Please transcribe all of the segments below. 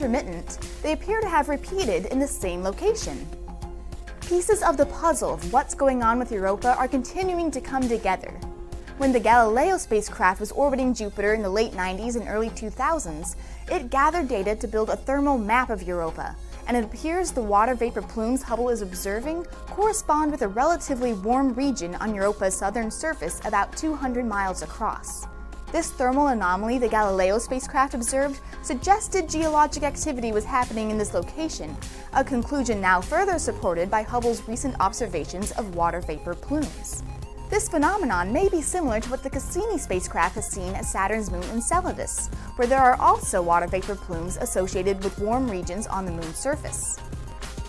intermittent, they appear to have repeated in the same location. Pieces of the puzzle of what's going on with Europa are continuing to come together. When the Galileo spacecraft was orbiting Jupiter in the late 90s and early 2000s, it gathered data to build a thermal map of Europa, and it appears the water vapor plumes Hubble is observing correspond with a relatively warm region on Europa's southern surface about 200 miles across. This thermal anomaly the Galileo spacecraft observed suggested geologic activity was happening in this location, a conclusion now further supported by Hubble's recent observations of water vapor plumes. This phenomenon may be similar to what the Cassini spacecraft has seen at Saturn's moon Enceladus, where there are also water vapor plumes associated with warm regions on the moon's surface.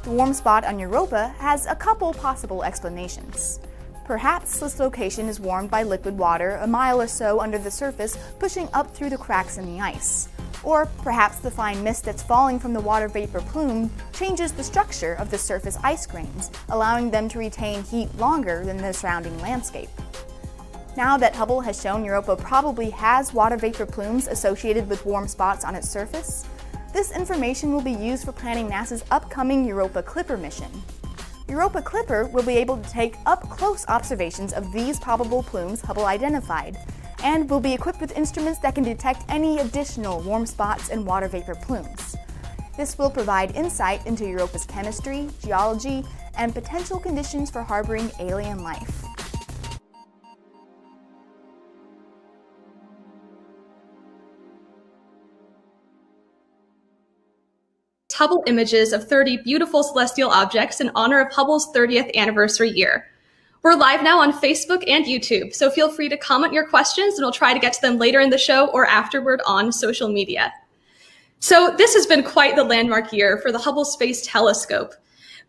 The warm spot on Europa has a couple possible explanations. Perhaps this location is warmed by liquid water a mile or so under the surface, pushing up through the cracks in the ice. Or perhaps the fine mist that's falling from the water vapor plume changes the structure of the surface ice grains, allowing them to retain heat longer than the surrounding landscape. Now that Hubble has shown Europa probably has water vapor plumes associated with warm spots on its surface, this information will be used for planning NASA's upcoming Europa Clipper mission. Europa Clipper will be able to take up-close observations of these probable plumes Hubble identified, and will be equipped with instruments that can detect any additional warm spots and water vapor plumes. This will provide insight into Europa's chemistry, geology, and potential conditions for harboring alien life. Hubble images of 30 beautiful celestial objects in honor of Hubble's 30th anniversary year. We're live now on Facebook and YouTube, so feel free to comment your questions and we'll try to get to them later in the show or afterward on social media. So this has been quite the landmark year for the Hubble Space Telescope,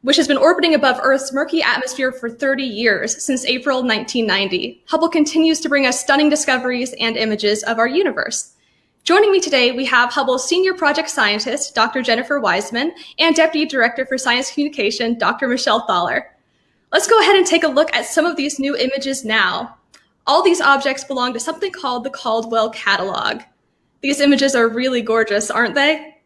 which has been orbiting above Earth's murky atmosphere for 30 years, since April 1990. Hubble continues to bring us stunning discoveries and images of our universe. Joining me today, we have Hubble's Senior Project Scientist, Dr. Jennifer Wiseman, and Deputy Director for Science Communication, Dr. Michelle Thaler. Let's go ahead and take a look at some of these new images now. All these objects belong to something called the Caldwell Catalog. These images are really gorgeous, aren't they?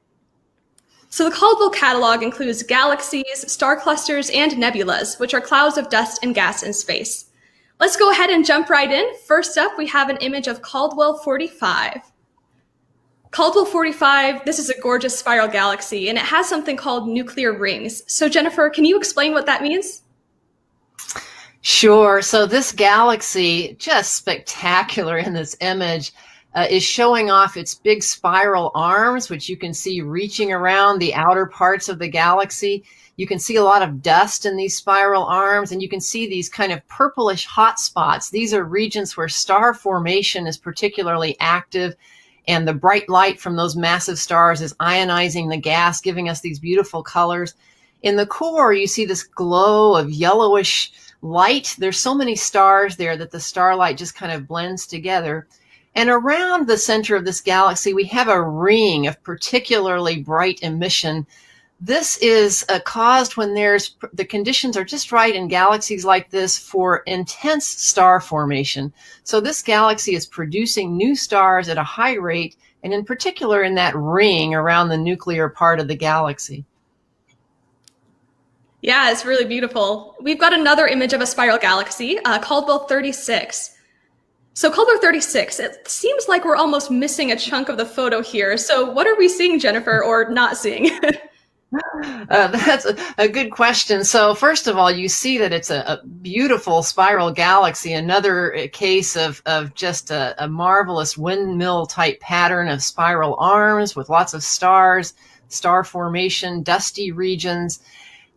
So the Caldwell Catalog includes galaxies, star clusters, and nebulas, which are clouds of dust and gas in space. Let's go ahead and jump right in. First up, we have an image of Caldwell 45. Caldwell 45, this is a gorgeous spiral galaxy, and it has something called nuclear rings. So Jennifer, can you explain what that means? Sure. So this galaxy, just spectacular in this image, is showing off its big spiral arms, which you can see reaching around the outer parts of the galaxy. You can see a lot of dust in these spiral arms, and you can see these kind of purplish hot spots. These are regions where star formation is particularly active, and the bright light from those massive stars is ionizing the gas, giving us these beautiful colors. In the core, you see this glow of yellowish light. There's so many stars there that the starlight just kind of blends together. And around the center of this galaxy, we have a ring of particularly bright emission. This is caused when the conditions are just right in galaxies like this for intense star formation. So this galaxy is producing new stars at a high rate, and in particular in that ring around the nuclear part of the galaxy. Yeah, it's really beautiful. We've got another image of a spiral galaxy, Caldwell 36. So Caldwell 36, it seems like we're almost missing a chunk of the photo here. So what are we seeing, Jennifer, or not seeing? That's a good question. So first of all, you see that it's a beautiful spiral galaxy, another case of just a marvelous windmill type pattern of spiral arms with lots of stars, star formation, dusty regions.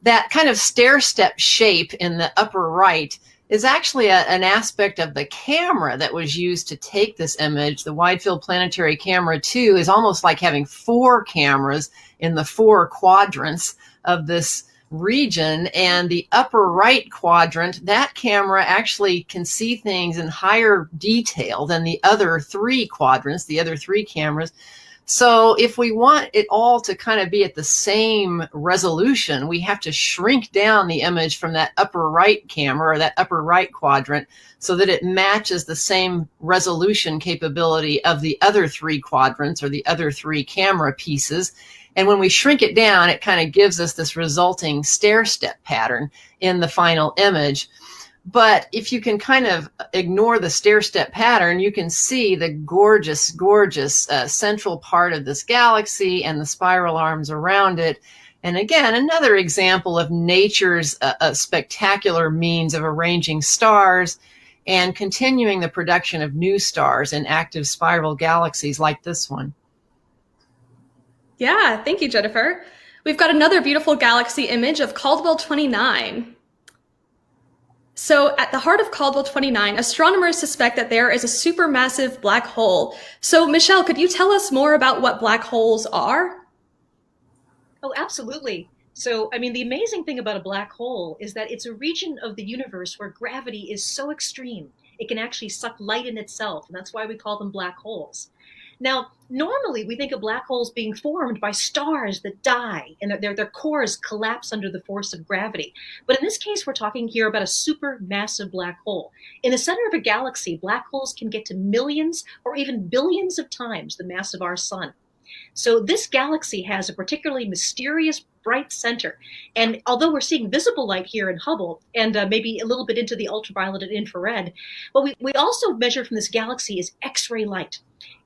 That kind of stair-step shape in the upper right is actually an aspect of the camera that was used to take this image. The Wide Field Planetary Camera 2 is almost like having 4 cameras in the 4 quadrants of this region. And the upper right quadrant, that camera actually can see things in higher detail than the other 3 quadrants, the other 3 cameras. So if we want it all to kind of be at the same resolution, we have to shrink down the image from that upper right camera or that upper right quadrant so that it matches the same resolution capability of the other 3 quadrants or the other 3 camera pieces. And when we shrink it down, it kind of gives us this resulting stair-step pattern in the final image. But if you can kind of ignore the stair-step pattern, you can see the gorgeous, gorgeous central part of this galaxy and the spiral arms around it. And again, another example of nature's spectacular means of arranging stars and continuing the production of new stars in active spiral galaxies like this one. Yeah, thank you, Jennifer. We've got another beautiful galaxy image of Caldwell 29. So at the heart of Caldwell 29, astronomers suspect that there is a supermassive black hole. So Michelle, could you tell us more about what black holes are? Oh, absolutely. So, I mean, the amazing thing about a black hole is that it's a region of the universe where gravity is so extreme, it can actually suck light in itself, and that's why we call them black holes. Now, normally we think of black holes being formed by stars that die and their cores collapse under the force of gravity. But in this case, we're talking here about a supermassive black hole. In the center of a galaxy, black holes can get to millions or even billions of times the mass of our sun. So this galaxy has a particularly mysterious bright center. And although we're seeing visible light here in Hubble and maybe a little bit into the ultraviolet and infrared, what we also measure from this galaxy is X-ray light.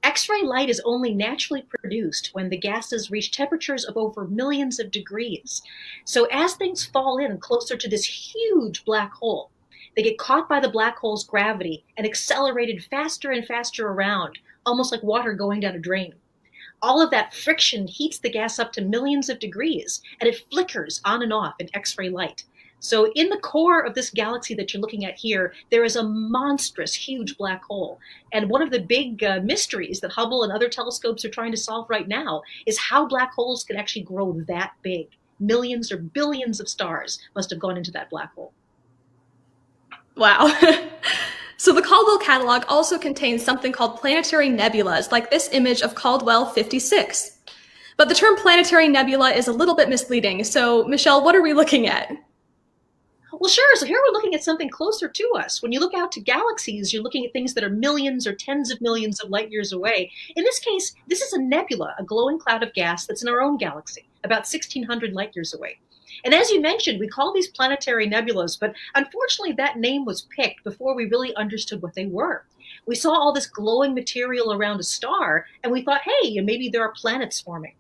X-ray light is only naturally produced when the gases reach temperatures of over millions of degrees. So as things fall in closer to this huge black hole, they get caught by the black hole's gravity and accelerated faster and faster around, almost like water going down a drain. All of that friction heats the gas up to millions of degrees, and it flickers on and off in X-ray light. So in the core of this galaxy that you're looking at here, there is a monstrous, huge black hole. And one of the big mysteries that Hubble and other telescopes are trying to solve right now is how black holes can actually grow that big. Millions or billions of stars must have gone into that black hole. Wow. So the Caldwell catalog also contains something called planetary nebulas, like this image of Caldwell 56. But the term planetary nebula is a little bit misleading. So Michelle, what are we looking at? Well, sure. So here we're looking at something closer to us. When you look out to galaxies, you're looking at things that are millions or tens of millions of light years away. In this case, this is a nebula, a glowing cloud of gas that's in our own galaxy, about 1,600 light years away. And as you mentioned, we call these planetary nebulas, but unfortunately that name was picked before we really understood what they were. We saw all this glowing material around a star, and we thought, hey, maybe there are planets forming.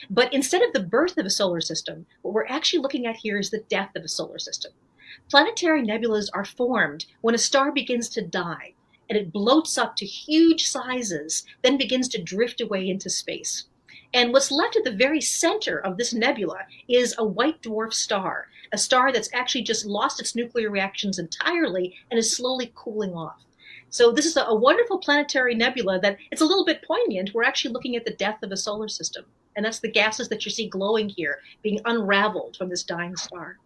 But instead of the birth of a solar system, what we're actually looking at here is the death of a solar system. Planetary nebulas are formed when a star begins to die, and it bloats up to huge sizes, then begins to drift away into space. And what's left at the very center of this nebula is a white dwarf star, a star that's actually just lost its nuclear reactions entirely and is slowly cooling off. So this is a wonderful planetary nebula that it's a little bit poignant. We're actually looking at the death of a solar system. And that's the gases that you see glowing here being unraveled from this dying star.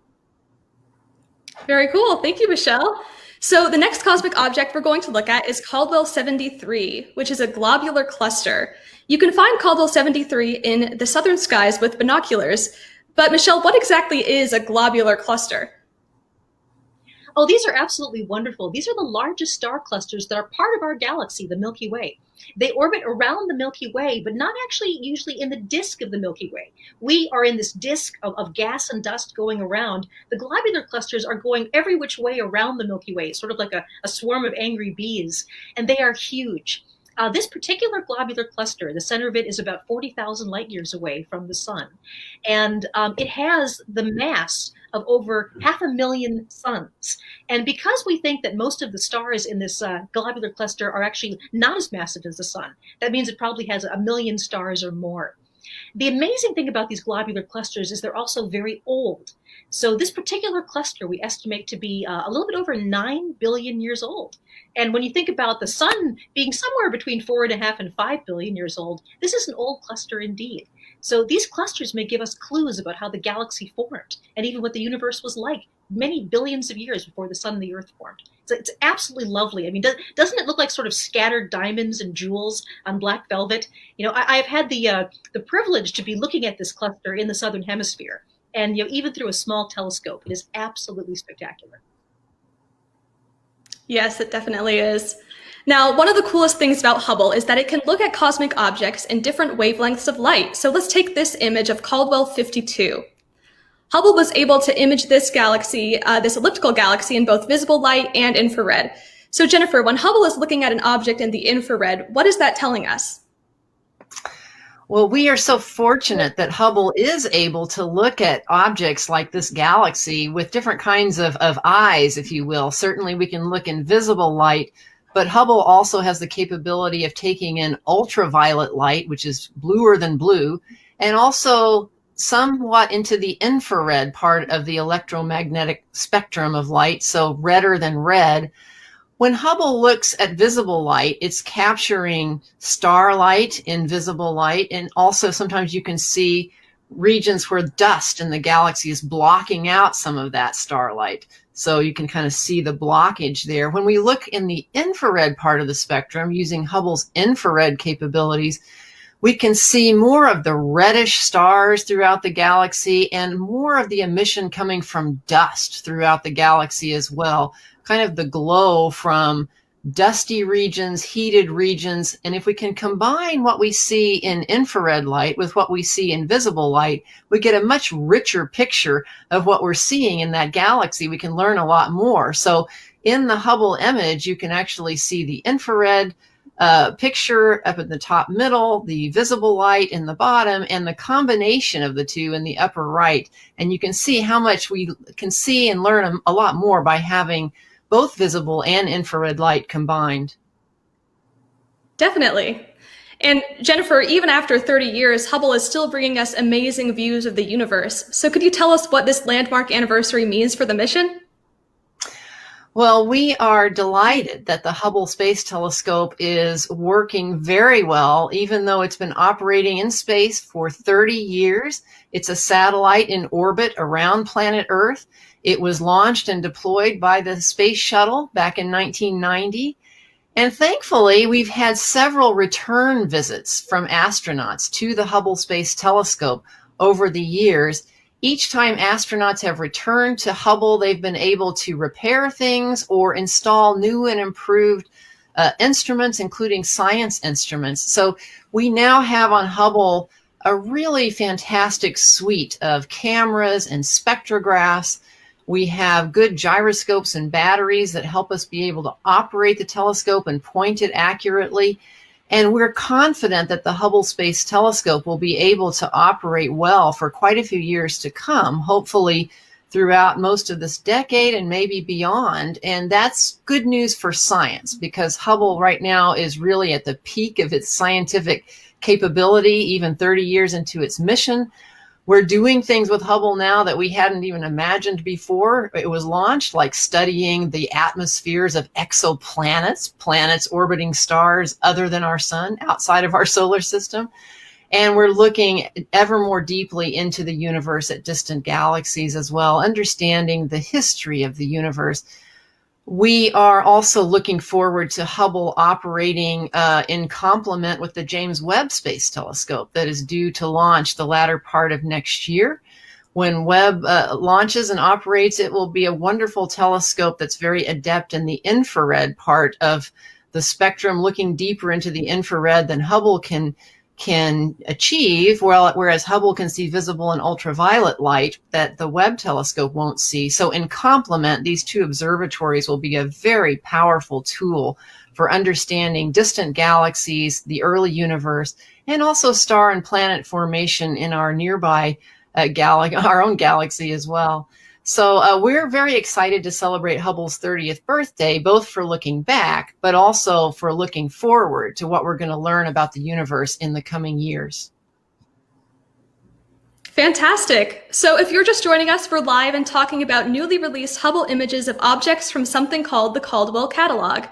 Very cool. Thank you, Michelle. So the next cosmic object we're going to look at is Caldwell 73, which is a globular cluster. You can find Caldwell 73 in the southern skies with binoculars. But Michelle, what exactly is a globular cluster? Oh, these are absolutely wonderful. These are the largest star clusters that are part of our galaxy, the Milky Way. They orbit around the Milky Way, but not actually usually in the disk of the Milky Way. We are in this disk of gas and dust going around. The globular clusters are going every which way around the Milky Way, sort of like a swarm of angry bees, and they are huge. This particular globular cluster, the center of it is about 40,000 light years away from the sun. And it has the mass of over 500,000 suns. And because we think that most of the stars in this globular cluster are actually not as massive as the sun, that means it probably has 1 million stars or more. The amazing thing about these globular clusters is they're also very old. So this particular cluster we estimate to be a little bit over 9 billion years old. And when you think about the sun being somewhere between 4.5 and 5 billion years old, this is an old cluster indeed. So these clusters may give us clues about how the galaxy formed and even what the universe was like many billions of years before the sun and the earth formed. So it's absolutely lovely. I mean, doesn't it look like sort of scattered diamonds and jewels on black velvet? You know, I've had the privilege to be looking at this cluster in the southern hemisphere. And even through a small telescope, it is absolutely spectacular. Yes, it definitely is. Now, one of the coolest things about Hubble is that it can look at cosmic objects in different wavelengths of light. So let's take this image of Caldwell 52. Hubble was able to image this galaxy, this elliptical galaxy, in both visible light and infrared. So Jennifer, when Hubble is looking at an object in the infrared, what is that telling us? Well, we are so fortunate that Hubble is able to look at objects like this galaxy with different kinds of eyes, if you will. Certainly we can look in visible light, but Hubble also has the capability of taking in ultraviolet light, which is bluer than blue, and also somewhat into the infrared part of the electromagnetic spectrum of light, so redder than red. When Hubble looks at visible light, it's capturing starlight in visible light, and also sometimes you can see regions where dust in the galaxy is blocking out some of that starlight. So you can kind of see the blockage there. When we look in the infrared part of the spectrum using Hubble's infrared capabilities, we can see more of the reddish stars throughout the galaxy and more of the emission coming from dust throughout the galaxy as well. Kind of the glow from dusty regions, heated regions. And if we can combine what we see in infrared light with what we see in visible light, we get a much richer picture of what we're seeing in that galaxy. We can learn a lot more. So in the Hubble image, you can actually see the infrared picture up in the top middle, the visible light in the bottom, and the combination of the two in the upper right. And you can see how much we can see and learn a lot more by having both visible and infrared light combined. Definitely. And Jennifer, even after 30 years, Hubble is still bringing us amazing views of the universe. So could you tell us what this landmark anniversary means for the mission? Well, we are delighted that the Hubble Space Telescope is working very well, even though it's been operating in space for 30 years. It's a satellite in orbit around planet Earth. It was launched and deployed by the space shuttle back in 1990. And thankfully, we've had several return visits from astronauts to the Hubble Space Telescope over the years. Each time astronauts have returned to Hubble, they've been able to repair things or install new and improved instruments, including science instruments. So we now have on Hubble a really fantastic suite of cameras and spectrographs. We have good gyroscopes and batteries that help us be able to operate the telescope and point it accurately. And we're confident that the Hubble Space Telescope will be able to operate well for quite a few years to come, hopefully throughout most of this decade and maybe beyond. And that's good news for science, because Hubble right now is really at the peak of its scientific capability, even 30 years into its mission. We're doing things with Hubble now that we hadn't even imagined before it was launched, like studying the atmospheres of exoplanets, planets orbiting stars other than our sun, outside of our solar system. And we're looking ever more deeply into the universe at distant galaxies as well, understanding the history of the universe. We are also looking forward to Hubble operating in complement with the James Webb Space Telescope that is due to launch the latter part of next year. When Webb launches and operates, it will be a wonderful telescope that's very adept in the infrared part of the spectrum, looking deeper into the infrared than Hubble can achieve, whereas Hubble can see visible and ultraviolet light that the Webb telescope won't see. So in complement, these two observatories will be a very powerful tool for understanding distant galaxies, the early universe, and also star and planet formation in our nearby our own galaxy as well. So we're very excited to celebrate Hubble's 30th birthday, both for looking back, but also for looking forward to what we're going to learn about the universe in the coming years. Fantastic. So if you're just joining us, we're live and talking about newly released Hubble images of objects from something called the Caldwell Catalog.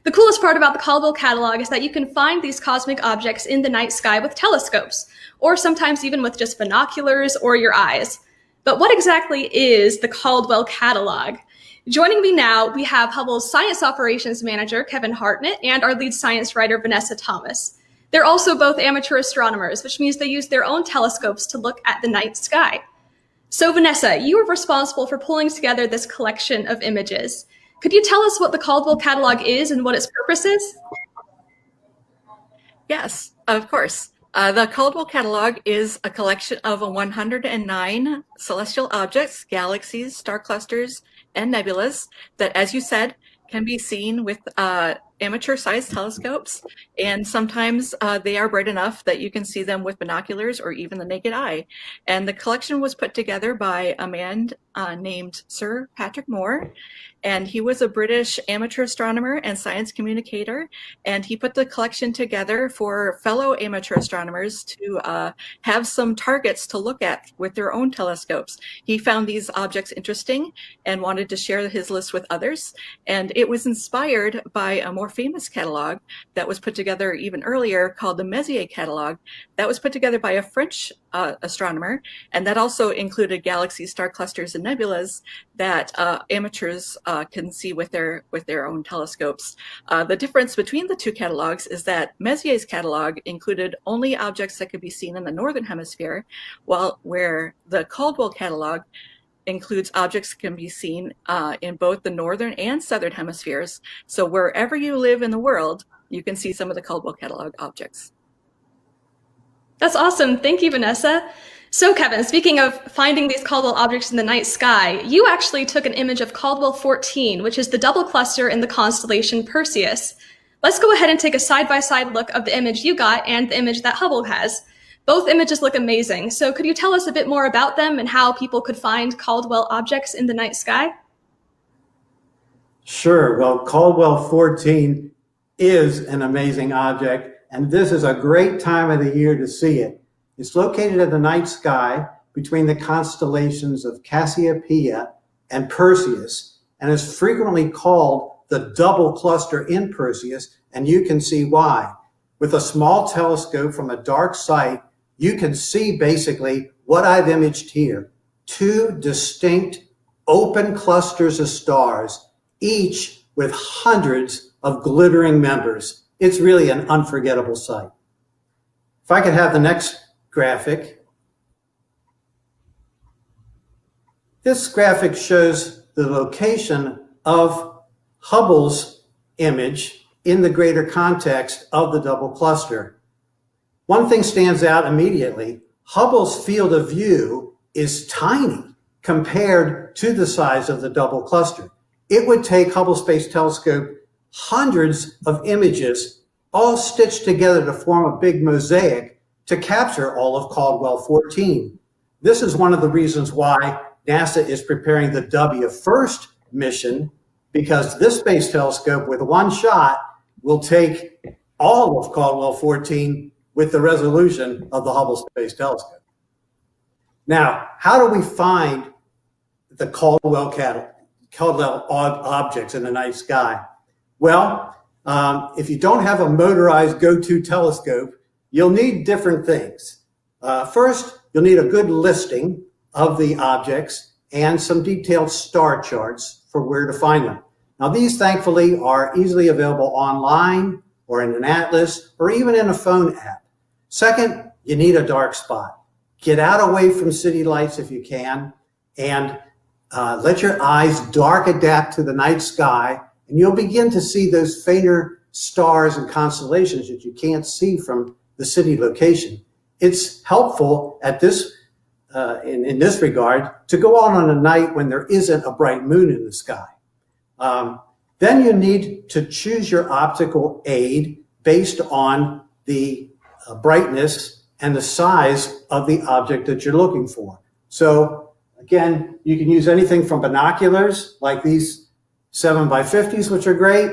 The coolest part about the Caldwell Catalog is that you can find these cosmic objects in the night sky with telescopes, or sometimes even with just binoculars or your eyes. But what exactly is the Caldwell Catalog? Joining me now, we have Hubble's Science Operations Manager, Kevin Hartnett, and our lead science writer, Vanessa Thomas. They're also both amateur astronomers, which means they use their own telescopes to look at the night sky. So Vanessa, you were responsible for pulling together this collection of images. Could you tell us what the Caldwell catalog is and what its purpose is? Yes, of course. The Caldwell catalog is a collection of 109 celestial objects, galaxies, star clusters, and nebulas that, as you said, can be seen with amateur-sized telescopes, and sometimes they are bright enough that you can see them with binoculars or even the naked eye. And the collection was put together by a man named Sir Patrick Moore, and he was a British amateur astronomer and science communicator, and he put the collection together for fellow amateur astronomers to have some targets to look at with their own telescopes. He found these objects interesting and wanted to share his list with others, and it was inspired by a more famous catalog that was put together even earlier called the Messier catalog that was put together by a French astronomer, and that also included galaxies, star clusters, and nebulas that amateurs can see with their own telescopes. The difference between the two catalogs is that Messier's catalog included only objects that could be seen in the northern hemisphere, where the Caldwell catalog includes objects that can be seen in both the northern and southern hemispheres. So wherever you live in the world, you can see some of the Caldwell catalog objects. That's awesome. Thank you, Vanessa. So Kevin, speaking of finding these Caldwell objects in the night sky, you actually took an image of Caldwell 14, which is the double cluster in the constellation Perseus. Let's go ahead and take a side-by-side look of the image you got and the image that Hubble has. Both images look amazing. So could you tell us a bit more about them and how people could find Caldwell objects in the night sky? Sure. Well, Caldwell 14 is an amazing object, and this is a great time of the year to see it. It's located in the night sky between the constellations of Cassiopeia and Perseus, and is frequently called the double cluster in Perseus, and you can see why. With a small telescope from a dark site, you can see basically what I've imaged here. Two distinct open clusters of stars, each with hundreds of glittering members. It's really an unforgettable sight. If I could have the next graphic. This graphic shows the location of Hubble's image in the greater context of the double cluster. One thing stands out immediately. Hubble's field of view is tiny compared to the size of the double cluster. It would take Hubble Space Telescope hundreds of images all stitched together to form a big mosaic to capture all of Caldwell 14. This is one of the reasons why NASA is preparing the W1 mission, because this space telescope with one shot will take all of Caldwell 14 with the resolution of the Hubble Space Telescope. Now, how do we find the Caldwell objects in the night sky? Well, if you don't have a motorized go-to telescope, you'll need different things. First, you'll need a good listing of the objects and some detailed star charts for where to find them. Now, these thankfully are easily available online or in an atlas or even in a phone app. Second, you need a dark spot. Get out away from city lights if you can, and let your eyes dark adapt to the night sky, and you'll begin to see those fainter stars and constellations that you can't see from the city location. It's helpful at this, in this regard, to go out on a night when there isn't a bright moon in the sky. Then you need to choose your optical aid based on the brightness and the size of the object that you're looking for. So again, you can use anything from binoculars like these 7x50s, which are great,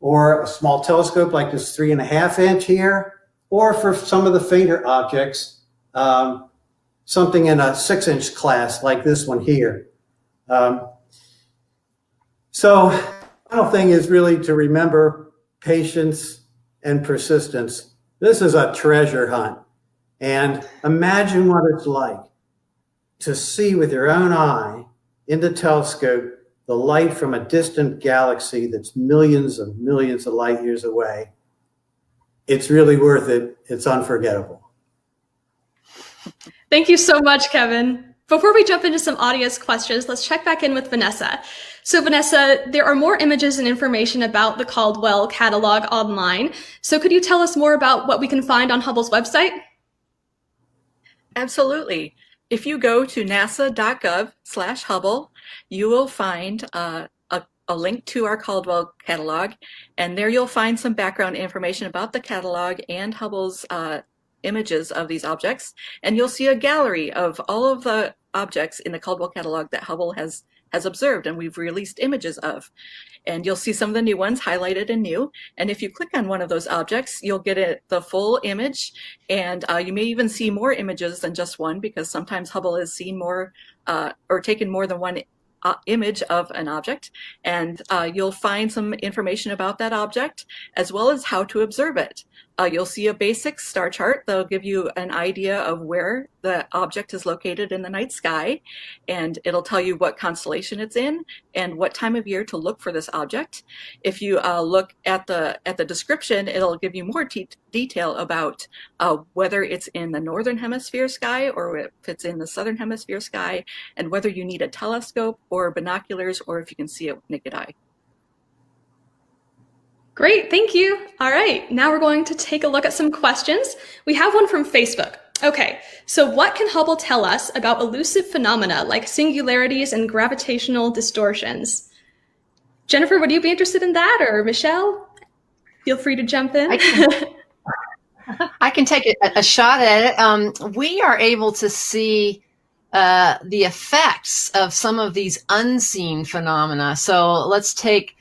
or a small telescope like this 3.5 inch here, or for some of the fainter objects, something in a 6-inch class like this one here. So the final thing is really to remember patience and persistence. This is a treasure hunt. And imagine what it's like to see with your own eye in the telescope the light from a distant galaxy that's millions of light years away. It's really worth it. It's unforgettable. Thank you so much, Kevin. Before we jump into some audience questions, let's check back in with Vanessa. So Vanessa, there are more images and information about the Caldwell catalog online. So could you tell us more about what we can find on Hubble's website? Absolutely. If you go to nasa.gov/Hubble, you will find a link to our Caldwell catalog, and there you'll find some background information about the catalog and Hubble's images of these objects, and you'll see a gallery of all of the objects in the Caldwell catalog that Hubble has observed and we've released images of. And you'll see some of the new ones highlighted in new. And if you click on one of those objects, you'll get the full image. And you may even see more images than just one, because sometimes Hubble has seen more or taken more than one image of an object. And you'll find some information about that object, as well as how to observe it. You'll see a basic star chart that'll give you an idea of where the object is located in the night sky, and it'll tell you what constellation it's in and what time of year to look for this object. If you look at the description, it'll give you more detail about whether it's in the northern hemisphere sky or if it's in the southern hemisphere sky, and whether you need a telescope or binoculars or if you can see it with naked eye. Great, thank you. All right, now we're going to take a look at some questions. We have one from Facebook. Okay, so what can Hubble tell us about elusive phenomena like singularities and gravitational distortions? Jennifer, would you be interested in that, or Michelle? Feel free to jump in. I can take a shot at it. We are able to see the effects of some of these unseen phenomena. So let's take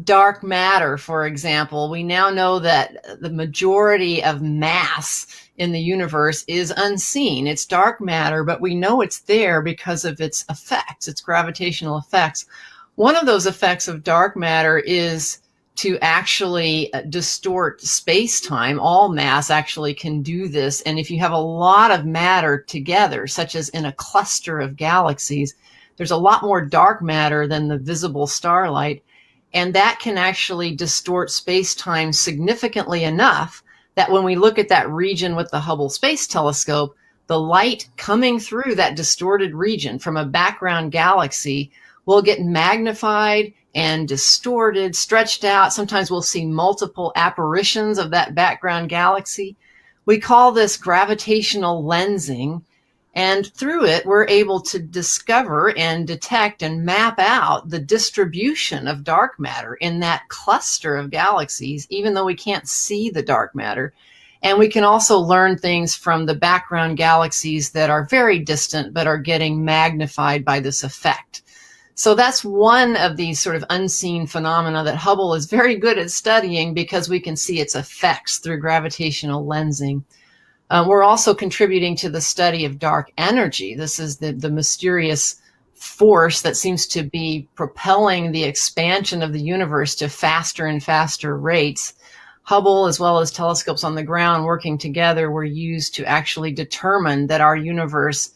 dark matter, for example. We now know that the majority of mass in the universe is unseen. It's dark matter, but we know it's there because of its effects, its gravitational effects. One of those effects of dark matter is to actually distort space-time. All mass actually can do this. And if you have a lot of matter together, such as in a cluster of galaxies, there's a lot more dark matter than the visible starlight. And that can actually distort space-time significantly enough that when we look at that region with the Hubble Space Telescope, the light coming through that distorted region from a background galaxy will get magnified and distorted, stretched out. Sometimes we'll see multiple apparitions of that background galaxy. We call this gravitational lensing. And through it, we're able to discover and detect and map out the distribution of dark matter in that cluster of galaxies, even though we can't see the dark matter. And we can also learn things from the background galaxies that are very distant but are getting magnified by this effect. So that's one of these sort of unseen phenomena that Hubble is very good at studying, because we can see its effects through gravitational lensing. We're also contributing to the study of dark energy. This is the mysterious force that seems to be propelling the expansion of the universe to faster and faster rates. Hubble, as well as telescopes on the ground working together, were used to actually determine that our universe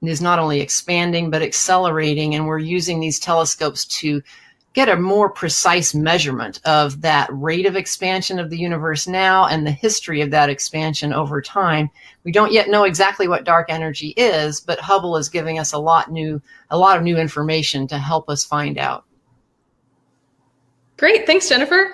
is not only expanding but accelerating, and we're using these telescopes to get a more precise measurement of that rate of expansion of the universe now and the history of that expansion over time. We don't yet know exactly what dark energy is, but Hubble is giving us a lot of new information to help us find out. Great, thanks, Jennifer.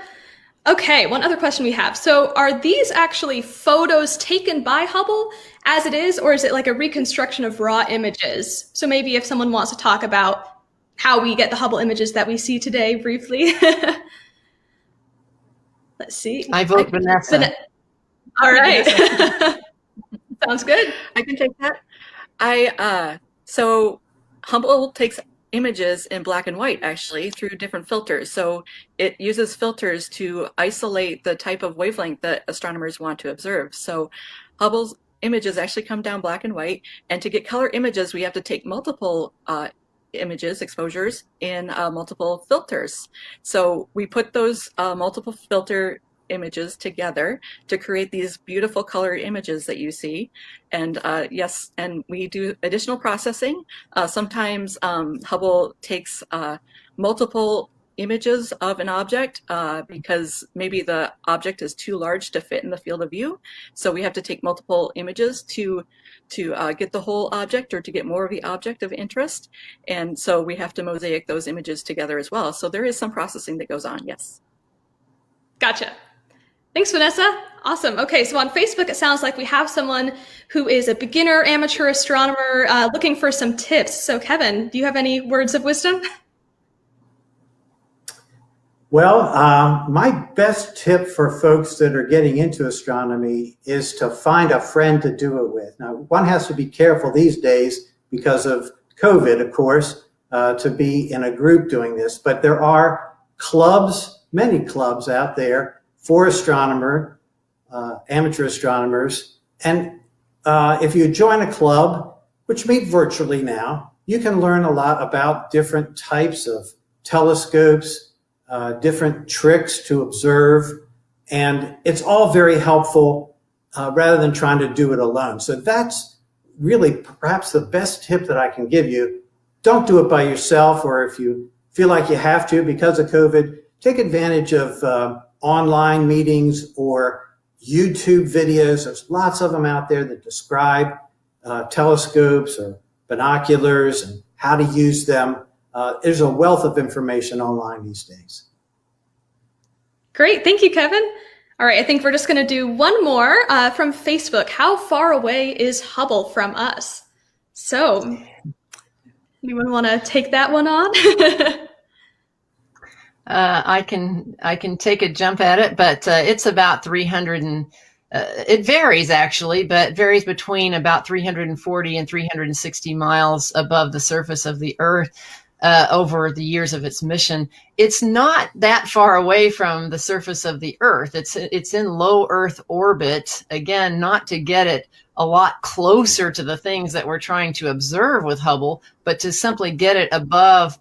Okay, one other question we have. So are these actually photos taken by Hubble as it is, or is it like a reconstruction of raw images? So maybe if someone wants to talk about how we get the Hubble images that we see today briefly. Let's see. I vote Vanessa. All right. Sounds good. I can take that. So Hubble takes images in black and white, actually, through different filters. So it uses filters to isolate the type of wavelength that astronomers want to observe. So Hubble's images actually come down black and white, and to get color images, we have to take multiple exposures in multiple filters. So we put those multiple filter images together to create these beautiful color images that you see. And yes, and we do additional processing. Sometimes Hubble takes multiple images of an object because maybe the object is too large to fit in the field of view. So we have to take multiple images to get the whole object or to get more of the object of interest. And so we have to mosaic those images together as well. So there is some processing that goes on, yes. Gotcha. Thanks, Vanessa. Awesome. Okay, so on Facebook, it sounds like we have someone who is a beginner amateur astronomer looking for some tips. So Kevin, do you have any words of wisdom? Well, my best tip for folks that are getting into astronomy is to find a friend to do it with. Now, one has to be careful these days because of COVID, of course, to be in a group doing this, but there are clubs, many clubs out there for amateur astronomers. And if you join a club, which meet virtually now, you can learn a lot about different types of telescopes, different tricks to observe, and it's all very helpful rather than trying to do it alone. So that's really perhaps the best tip that I can give you. Don't do it by yourself, or if you feel like you have to because of COVID, take advantage of online meetings or YouTube videos. There's lots of them out there that describe telescopes or binoculars and how to use them. There's a wealth of information online these days. Great. Thank you, Kevin. All right. I think we're just going to do one more from Facebook. How far away is Hubble from us? So anyone want to take that one on? I can take a jump at it, but it's about 300 and it varies actually, but varies between about 340 and 360 miles above the surface of the Earth over the years of its mission. It's not that far away from the surface of the Earth. It's in low Earth orbit, again, not to get it a lot closer to the things that we're trying to observe with Hubble, but to simply get it above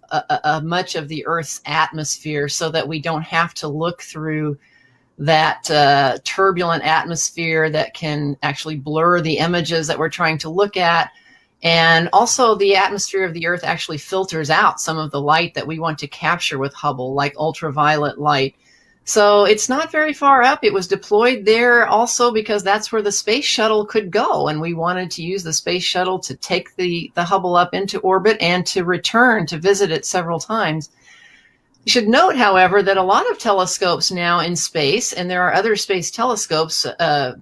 much of the Earth's atmosphere so that we don't have to look through that turbulent atmosphere that can actually blur the images that we're trying to look at. And also the atmosphere of the Earth actually filters out some of the light that we want to capture with Hubble, like ultraviolet light. So it's not very far up. It was deployed there also because that's where the space shuttle could go. And we wanted to use the space shuttle to take the Hubble up into orbit and to return to visit it several times. You should note, however, that a lot of telescopes now in space, and there are other space telescopes now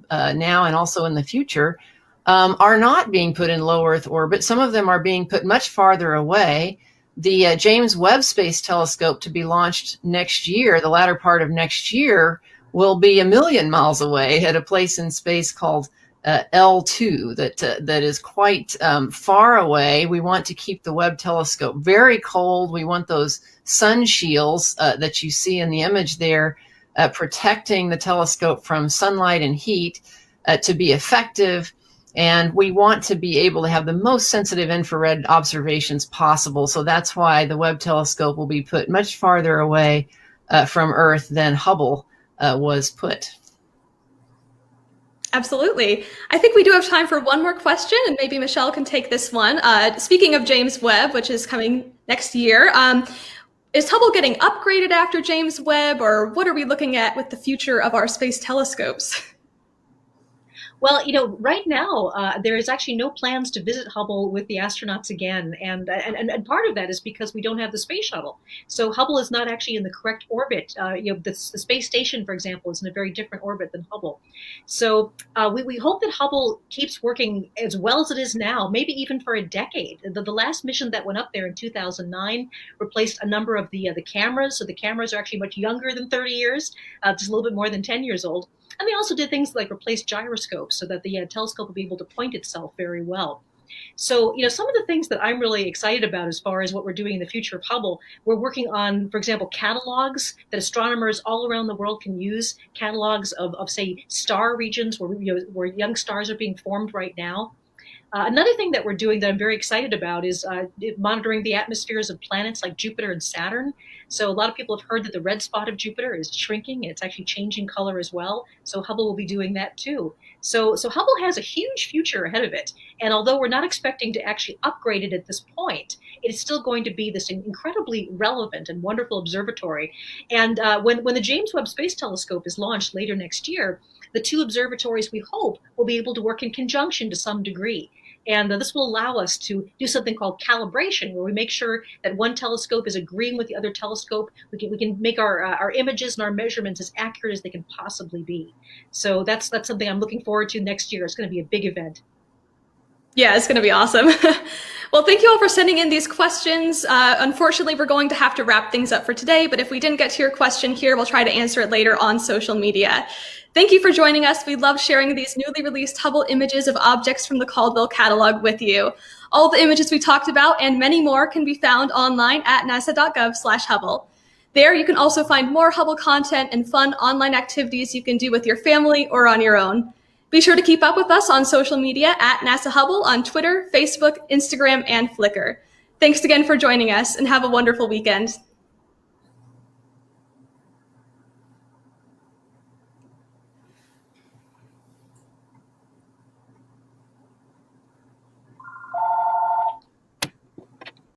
and also in the future, are not being put in low Earth orbit. Some of them are being put much farther away. The James Webb Space Telescope, to be launched next year, the latter part of next year, will be 1 million miles away at a place in space called L2 that is quite far away. We want to keep the Webb telescope very cold. We want those sun shields that you see in the image there protecting the telescope from sunlight and heat to be effective. And we want to be able to have the most sensitive infrared observations possible. So that's why the Webb telescope will be put much farther away from Earth than Hubble was put. Absolutely. I think we do have time for one more question, and maybe Michelle can take this one. Speaking of James Webb, which is coming next year, is Hubble getting upgraded after James Webb, or what are we looking at with the future of our space telescopes? Well, right now there is actually no plans to visit Hubble with the astronauts again, and part of that is because we don't have the space shuttle. So Hubble is not actually in the correct orbit. The space station, for example, is in a very different orbit than Hubble. So we hope that Hubble keeps working as well as it is now, maybe even for a decade. The last mission that went up there in 2009 replaced a number of the cameras. So the cameras are actually much younger than 30 years, just a little bit more than 10 years old. And they also did things like replace gyroscopes so that the telescope will be able to point itself very well. So, some of the things that I'm really excited about as far as what we're doing in the future of Hubble, we're working on, for example, catalogs that astronomers all around the world can use, catalogs of say, star regions where young stars are being formed right now. Another thing that we're doing that I'm very excited about is monitoring the atmospheres of planets like Jupiter and Saturn. So a lot of people have heard that the red spot of Jupiter is shrinking. It's actually changing color as well. So Hubble will be doing that too. So Hubble has a huge future ahead of it. And although we're not expecting to actually upgrade it at this point, it is still going to be this incredibly relevant and wonderful observatory. And when the James Webb Space Telescope is launched later next year, the two observatories, we hope, will be able to work in conjunction to some degree. And this will allow us to do something called calibration, where we make sure that one telescope is agreeing with the other telescope. We can make our images and our measurements as accurate as they can possibly be. So that's something I'm looking forward to next year. It's going to be a big event. Yeah, it's going to be awesome. Well, thank you all for sending in these questions. Unfortunately, we're going to have to wrap things up for today, but if we didn't get to your question here, we'll try to answer it later on social media. Thank you for joining us. We love sharing these newly released Hubble images of objects from the Caldwell catalog with you. All the images we talked about and many more can be found online at nasa.gov/Hubble. There, you can also find more Hubble content and fun online activities you can do with your family or on your own. Be sure to keep up with us on social media at NASA Hubble on Twitter, Facebook, Instagram, and Flickr. Thanks again for joining us, and have a wonderful weekend.